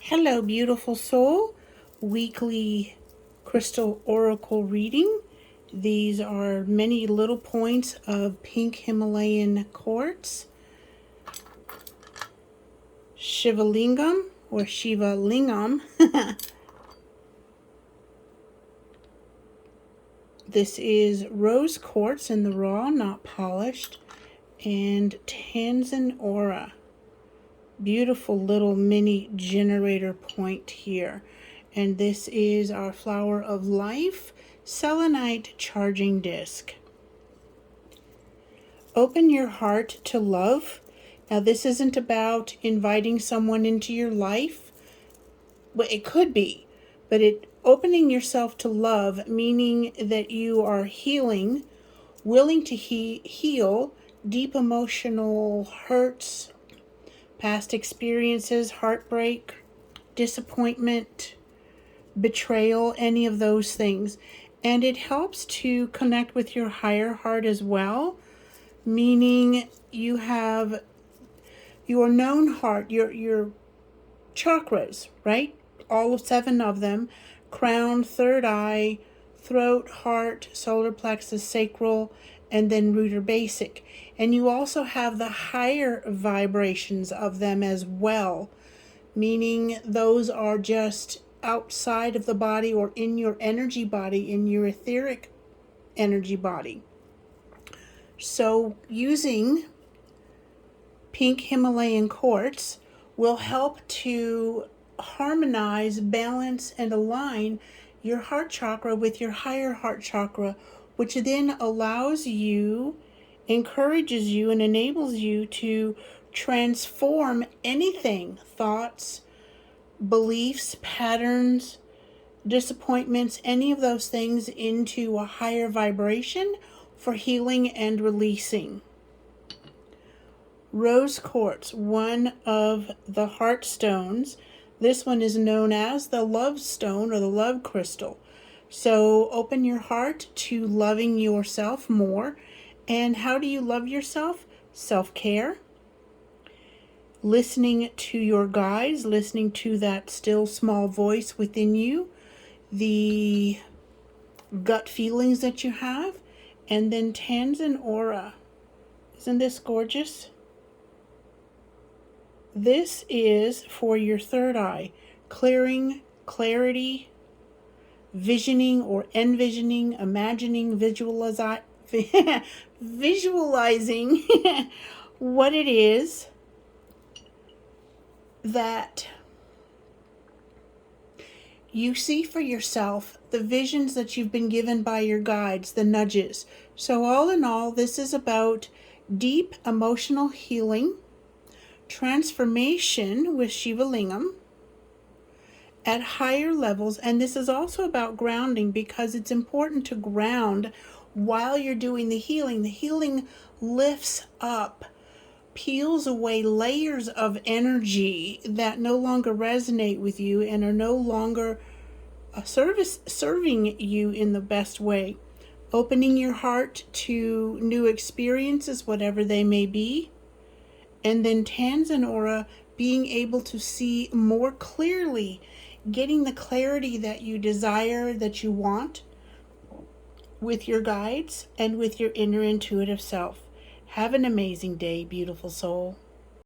Hello, beautiful soul. Weekly crystal oracle reading. These are many little points of pink Himalayan quartz, Shiva Lingham or Shiva Lingham. This is rose quartz in the raw, not polished, and Tanzan Aura. Beautiful little mini generator point here. And this is our flower of life, selenite charging disc. Open your heart to love. Now this isn't about inviting someone into your life. Well, it could be, but opening yourself to love, meaning that you are healing, willing to heal deep emotional hurts, past experiences, heartbreak, disappointment, betrayal, any of those things. And it helps to connect with your higher heart as well, meaning you have your known heart, your chakras, right? All 7 of them: crown, third eye, throat, heart, solar plexus, sacral, and then root or basic. And you also have the higher vibrations of them as well, meaning those are just outside of the body or in your energy body, in your etheric energy body. So using pink Himalayan quartz will help to harmonize, balance, and align your heart chakra with your higher heart chakra, which then allows you, encourages you, and enables you to transform anything, thoughts, beliefs, patterns, disappointments, any of those things, into a higher vibration for healing and releasing. Rose quartz, one of the heart stones. This one is known as the love stone or the love crystal. So open your heart to loving yourself more. And how do you love yourself? Self-care, listening to your guides, listening to that still small voice within you, the gut feelings that you have, and then Tanzan Aura. Isn't this gorgeous? This is for your third eye, clearing, clarity, visioning or envisioning, imagining, visualizing what it is that you see for yourself, the visions that you've been given by your guides, the nudges. So all in all, this is about deep emotional healing, transformation with Shiva Lingham at higher levels. And this is also about grounding, because it's important to ground while you're doing the healing. The healing lifts up, peels away layers of energy that no longer resonate with you and are no longer serving you in the best way. Opening your heart to new experiences, whatever they may be. And then Tanzan Aura, being able to see more clearly, getting the clarity that you desire, that you want, with your guides and with your inner intuitive self. Have an amazing day, beautiful soul.